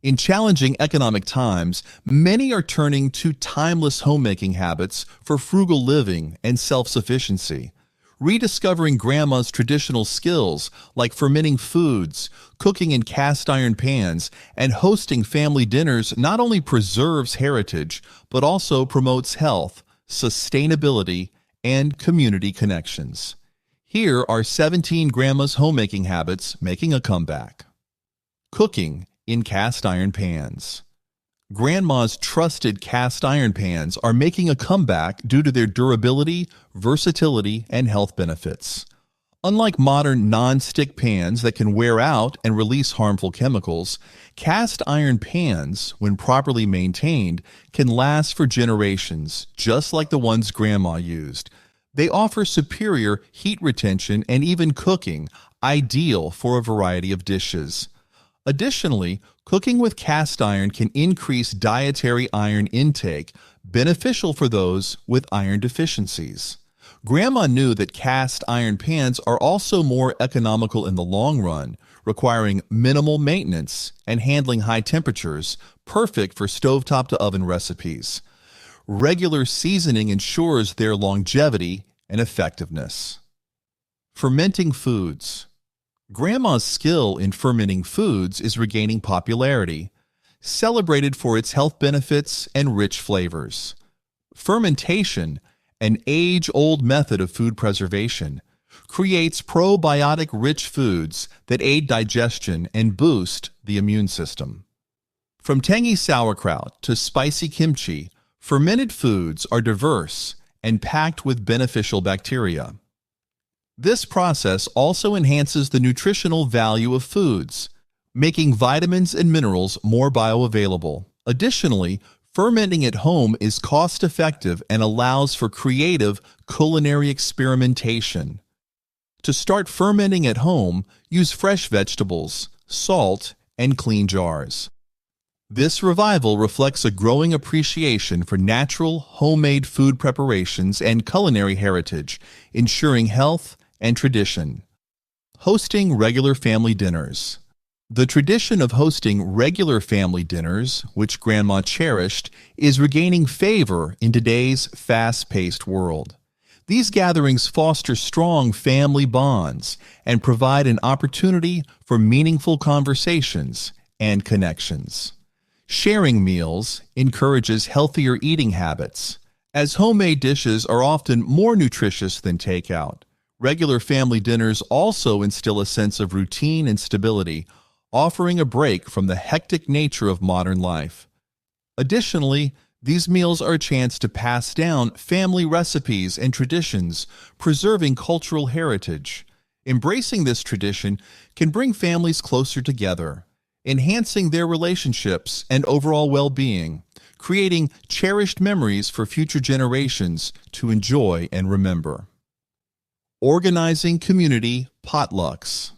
In challenging economic times, many are turning to timeless homemaking habits for frugal living and self-sufficiency. Rediscovering grandma's traditional skills like fermenting foods, cooking in cast iron pans, and hosting family dinners not only preserves heritage, but also promotes health, sustainability, and community connections. Here are 17 grandma's homemaking habits making a comeback. Cooking in cast iron pans. Grandma's trusted cast iron pans are making a comeback due to their durability, versatility, and health benefits. Unlike modern non-stick pans that can wear out and release harmful chemicals, cast iron pans, when properly maintained, can last for generations, just like the ones Grandma used. They offer superior heat retention and even cooking, ideal for a variety of dishes. Additionally, cooking with cast iron can increase dietary iron intake, beneficial for those with iron deficiencies. Grandma knew that cast iron pans are also more economical in the long run, requiring minimal maintenance and handling high temperatures, perfect for stovetop-to-oven recipes. Regular seasoning ensures their longevity and effectiveness. Fermenting foods. Grandma's skill in fermenting foods is regaining popularity, celebrated for its health benefits and rich flavors. Fermentation, an age-old method of food preservation, creates probiotic-rich foods that aid digestion and boost the immune system. From tangy sauerkraut to spicy kimchi, fermented foods are diverse and packed with beneficial bacteria. This process also enhances the nutritional value of foods, making vitamins and minerals more bioavailable. Additionally, fermenting at home is cost-effective and allows for creative culinary experimentation. To start fermenting at home, use fresh vegetables, salt, and clean jars. This revival reflects a growing appreciation for natural, homemade food preparations and culinary heritage, ensuring health and tradition. Hosting regular family dinners. The tradition of hosting regular family dinners, which Grandma cherished, is regaining favor in today's fast-paced world. These gatherings foster strong family bonds and provide an opportunity for meaningful conversations and connections. Sharing meals encourages healthier eating habits, as homemade dishes are often more nutritious than takeout. Regular family dinners also instill a sense of routine and stability, offering a break from the hectic nature of modern life. Additionally, these meals are a chance to pass down family recipes and traditions, preserving cultural heritage. Embracing this tradition can bring families closer together, enhancing their relationships and overall well-being, creating cherished memories for future generations to enjoy and remember. Organizing community potlucks.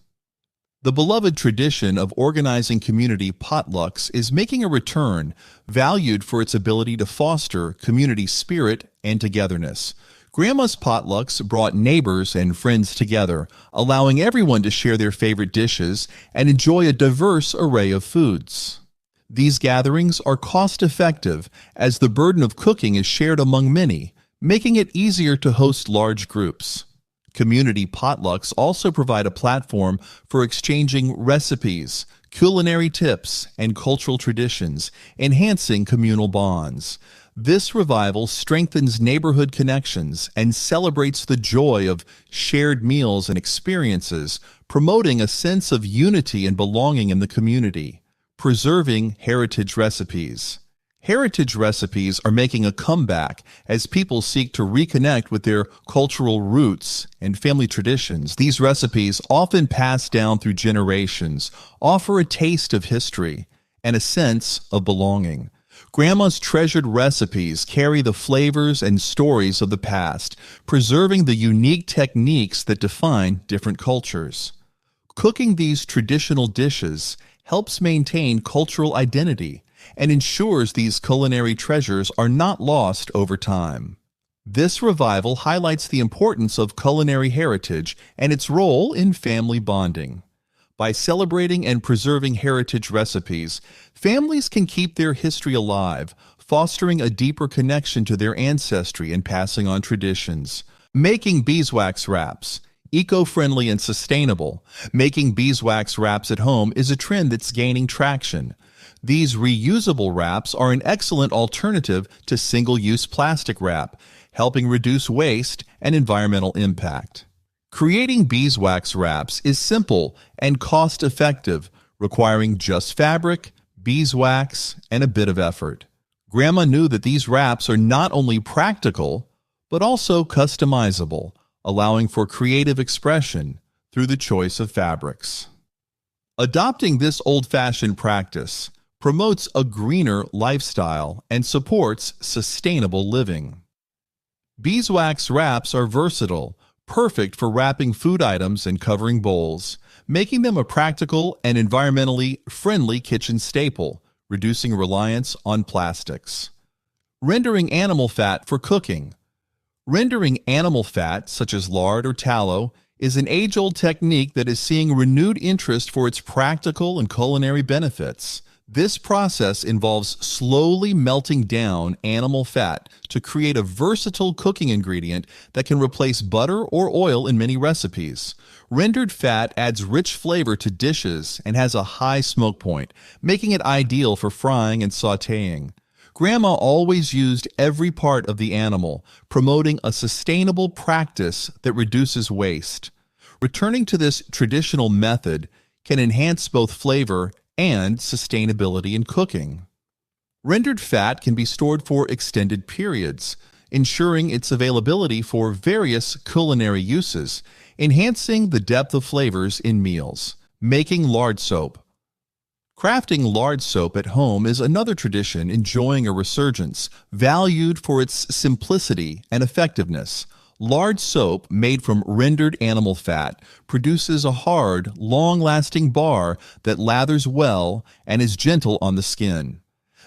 The beloved tradition of organizing community potlucks is making a return, valued for its ability to foster community spirit and togetherness. Grandma's potlucks brought neighbors and friends together, allowing everyone to share their favorite dishes and enjoy a diverse array of foods. These gatherings are cost-effective as the burden of cooking is shared among many, making it easier to host large groups. Community potlucks also provide a platform for exchanging recipes, culinary tips, and cultural traditions, enhancing communal bonds. This revival strengthens neighborhood connections and celebrates the joy of shared meals and experiences, promoting a sense of unity and belonging in the community. Preserving heritage recipes. Heritage recipes are making a comeback as people seek to reconnect with their cultural roots and family traditions. These recipes, often passed down through generations, offer a taste of history and a sense of belonging. Grandma's treasured recipes carry the flavors and stories of the past, preserving the unique techniques that define different cultures. Cooking these traditional dishes helps maintain cultural identity and ensures these culinary treasures are not lost over time. This revival highlights the importance of culinary heritage and its role in family bonding. By celebrating and preserving heritage recipes, families can keep their history alive, fostering a deeper connection to their ancestry and passing on traditions. Making beeswax wraps. Eco-friendly and sustainable, making beeswax wraps at home is a trend that's gaining traction. These reusable wraps are an excellent alternative to single-use plastic wrap, helping reduce waste and environmental impact. Creating beeswax wraps is simple and cost-effective, requiring just fabric, beeswax, and a bit of effort. Grandma knew that these wraps are not only practical, but also customizable, allowing for creative expression through the choice of fabrics. Adopting this old-fashioned practice promotes a greener lifestyle and supports sustainable living. Beeswax wraps are versatile, perfect for wrapping food items and covering bowls, making them a practical and environmentally friendly kitchen staple, reducing reliance on plastics. Rendering animal fat for cooking. Rendering animal fat, such as lard or tallow, is an age-old technique that is seeing renewed interest for its practical and culinary benefits. This process involves slowly melting down animal fat to create a versatile cooking ingredient that can replace butter or oil in many recipes. Rendered fat adds rich flavor to dishes and has a high smoke point, making it ideal for frying and sautéing. Grandma always used every part of the animal, promoting a sustainable practice that reduces waste. Returning to this traditional method can enhance both flavor and sustainability in cooking. Rendered fat can be stored for extended periods, ensuring its availability for various culinary uses, enhancing the depth of flavors in meals. Making lard soap. Crafting lard soap at home is another tradition enjoying a resurgence, valued for its simplicity and effectiveness. Lard soap made from rendered animal fat produces a hard, long-lasting bar that lathers well and is gentle on the skin.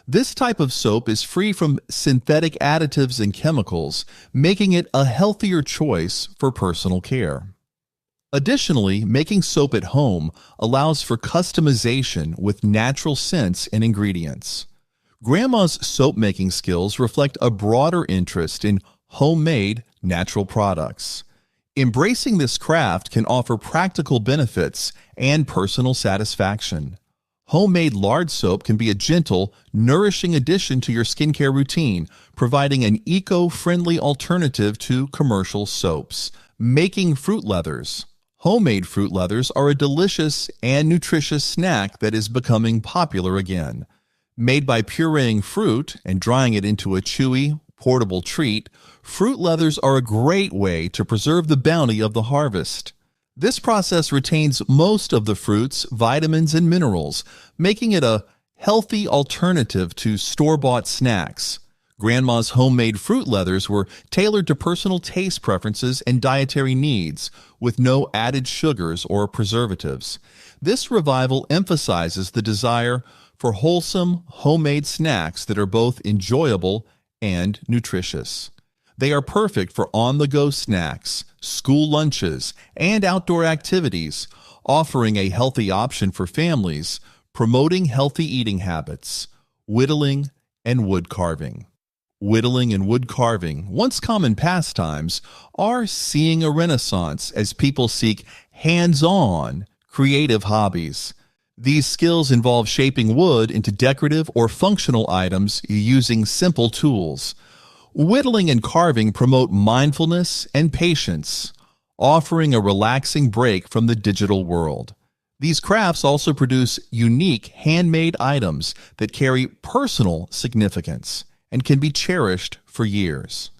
This type of soap is free from synthetic additives and chemicals, making it a healthier choice for personal care. Additionally, making soap at home allows for customization with natural scents and ingredients. Grandma's soap-making skills reflect a broader interest in homemade, natural products. Embracing this craft can offer practical benefits and personal satisfaction. Homemade lard soap can be a gentle, nourishing addition to your skincare routine, providing an eco-friendly alternative to commercial soaps. Making fruit leathers. Homemade fruit leathers are a delicious and nutritious snack that is becoming popular again. Made by pureeing fruit and drying it into a chewy, portable treat, fruit leathers are a great way to preserve the bounty of the harvest. This process retains most of the fruit's vitamins and minerals, making it a healthy alternative to store-bought snacks. Grandma's homemade fruit leathers were tailored to personal taste preferences and dietary needs, with no added sugars or preservatives. This revival emphasizes the desire for wholesome, homemade snacks that are both enjoyable and nutritious. They are perfect for on-the-go snacks, school lunches, and outdoor activities, offering a healthy option for families, promoting healthy eating habits. Whittling and wood carving. Whittling and wood carving, once common pastimes, are seeing a renaissance as people seek hands-on, creative hobbies. These skills involve shaping wood into decorative or functional items using simple tools. Whittling and carving promote mindfulness and patience, offering a relaxing break from the digital world. These crafts also produce unique handmade items that carry personal significance and can be cherished for years.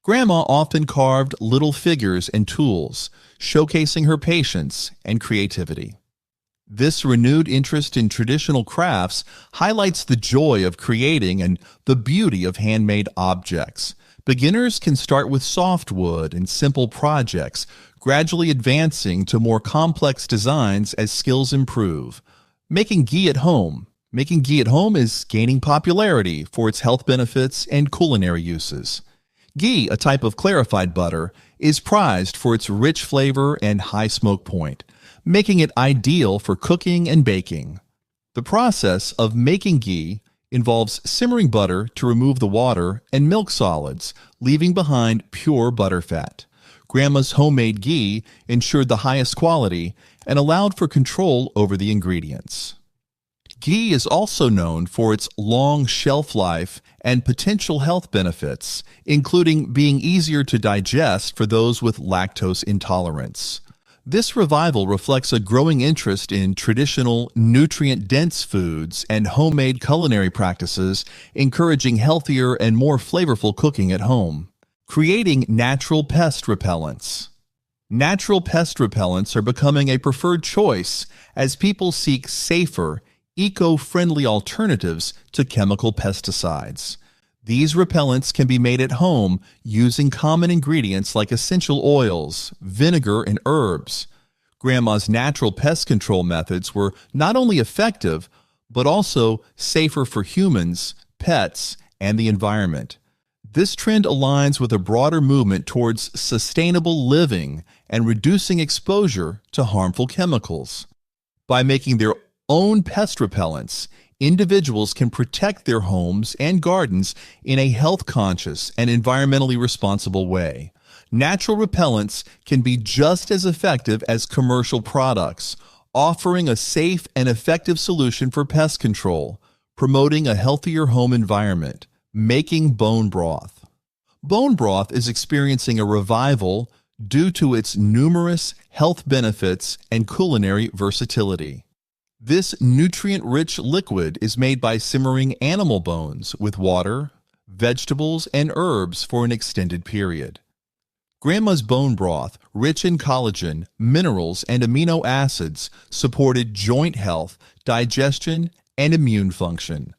Grandma often carved little figures and tools, showcasing her patience and creativity. This renewed interest in traditional crafts highlights the joy of creating and the beauty of handmade objects. Beginners can start with soft wood and simple projects, gradually advancing to more complex designs as skills improve. Making ghee at home. Making ghee at home is gaining popularity for its health benefits and culinary uses. Ghee, a type of clarified butter, is prized for its rich flavor and high smoke point. making it ideal for cooking and baking. The process of making ghee involves simmering butter to remove the water and milk solids, leaving behind pure butterfat. Grandma's homemade ghee ensured the highest quality and allowed for control over the ingredients. Ghee is also known for its long shelf life and potential health benefits, including being easier to digest for those with lactose intolerance. This revival reflects a growing interest in traditional, nutrient-dense foods and homemade culinary practices, encouraging healthier and more flavorful cooking at home. Creating natural pest repellents. Natural pest repellents are becoming a preferred choice as people seek safer, eco-friendly alternatives to chemical pesticides. These repellents can be made at home using common ingredients like essential oils, vinegar, and herbs. Grandma's natural pest control methods were not only effective, but also safer for humans, pets, and the environment. This trend aligns with a broader movement towards sustainable living and reducing exposure to harmful chemicals. By making their own pest repellents, individuals can protect their homes and gardens in a health-conscious and environmentally responsible way. Natural repellents can be just as effective as commercial products, offering a safe and effective solution for pest control, promoting a healthier home environment. Making bone broth. Bone broth is experiencing a revival due to its numerous health benefits and culinary versatility. This nutrient-rich liquid is made by simmering animal bones with water, vegetables, and herbs for an extended period. Grandma's bone broth, rich in collagen, minerals, and amino acids, supported joint health, digestion, and immune function.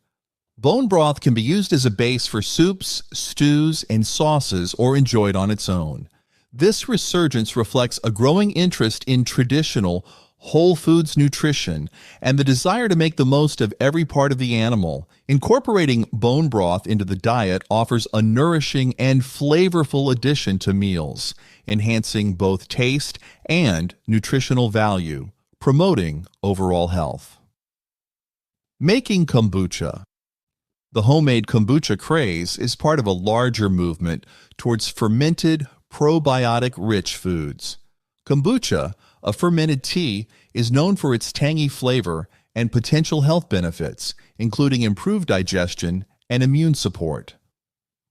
Bone broth can be used as a base for soups, stews, and sauces or enjoyed on its own. This resurgence reflects a growing interest in traditional, whole foods nutrition and the desire to make the most of every part of the animal. Incorporating bone broth into the diet offers a nourishing and flavorful addition to meals, enhancing both taste and nutritional value, promoting overall health. Making kombucha. The homemade kombucha craze is part of a larger movement towards fermented, probiotic-rich foods. Kombucha, a fermented tea, is known for its tangy flavor and potential health benefits, including improved digestion and immune support.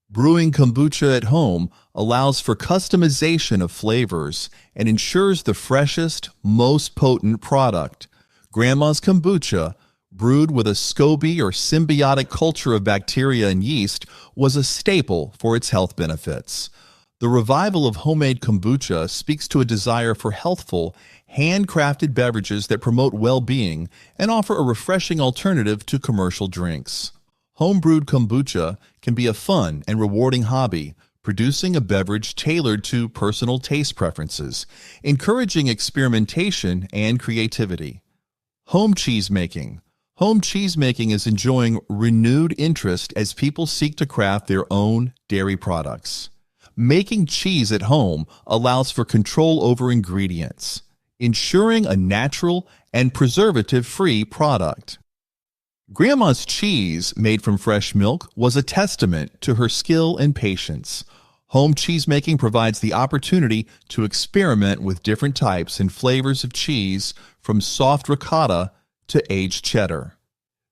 Brewing kombucha at home allows for customization of flavors and ensures the freshest, most potent product. Grandma's kombucha, brewed with a SCOBY or symbiotic culture of bacteria and yeast, was a staple for its health benefits. The revival of homemade kombucha speaks to a desire for healthful, handcrafted beverages that promote well-being and offer a refreshing alternative to commercial drinks. Home-brewed kombucha can be a fun and rewarding hobby, producing a beverage tailored to personal taste preferences, encouraging experimentation and creativity. Home cheese making. Home cheese making is enjoying renewed interest as people seek to craft their own dairy products. Making cheese at home allows for control over ingredients, ensuring a natural and preservative-free product. Grandma's cheese, made from fresh milk, was a testament to her skill and patience. Home cheese making provides the opportunity to experiment with different types and flavors of cheese, from soft ricotta to aged cheddar.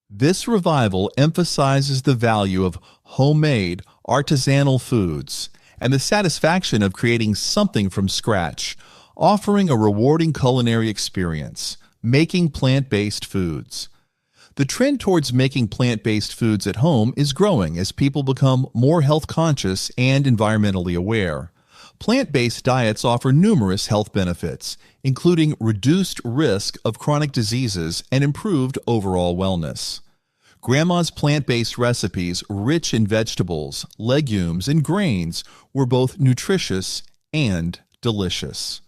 This revival emphasizes the value of homemade, artisanal foods and the satisfaction of creating something from scratch, offering a rewarding culinary experience. Making plant-based foods. The trend towards making plant-based foods at home is growing as people become more health-conscious and environmentally aware. Plant-based diets offer numerous health benefits, including reduced risk of chronic diseases and improved overall wellness. Grandma's plant-based recipes, rich in vegetables, legumes, and grains, were both nutritious and delicious.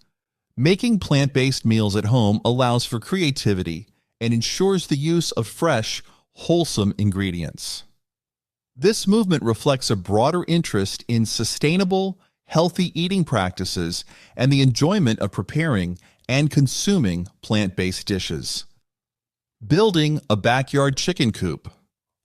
Making plant-based meals at home allows for creativity and ensures the use of fresh, wholesome ingredients. This movement reflects a broader interest in sustainable, healthy eating practices and the enjoyment of preparing and consuming plant-based dishes. Building a backyard chicken coop.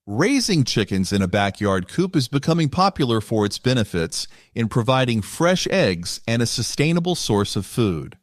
Raising chickens in a backyard coop is becoming popular for its benefits in providing fresh eggs and a sustainable source of food.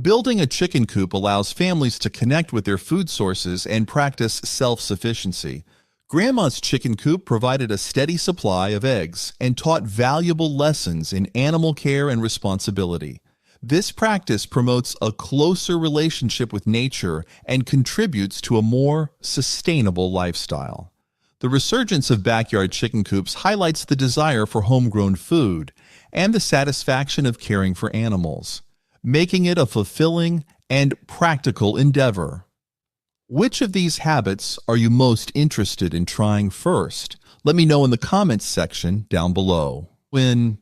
Building a chicken coop allows families to connect with their food sources and practice self-sufficiency. Grandma's chicken coop provided a steady supply of eggs and taught valuable lessons in animal care and responsibility. This practice promotes a closer relationship with nature and contributes to a more sustainable lifestyle. The resurgence of backyard chicken coops highlights the desire for homegrown food and the satisfaction of caring for animals, making it a fulfilling and practical endeavor. Which of these habits are you most interested in trying first? Let me know in the comments section down below. When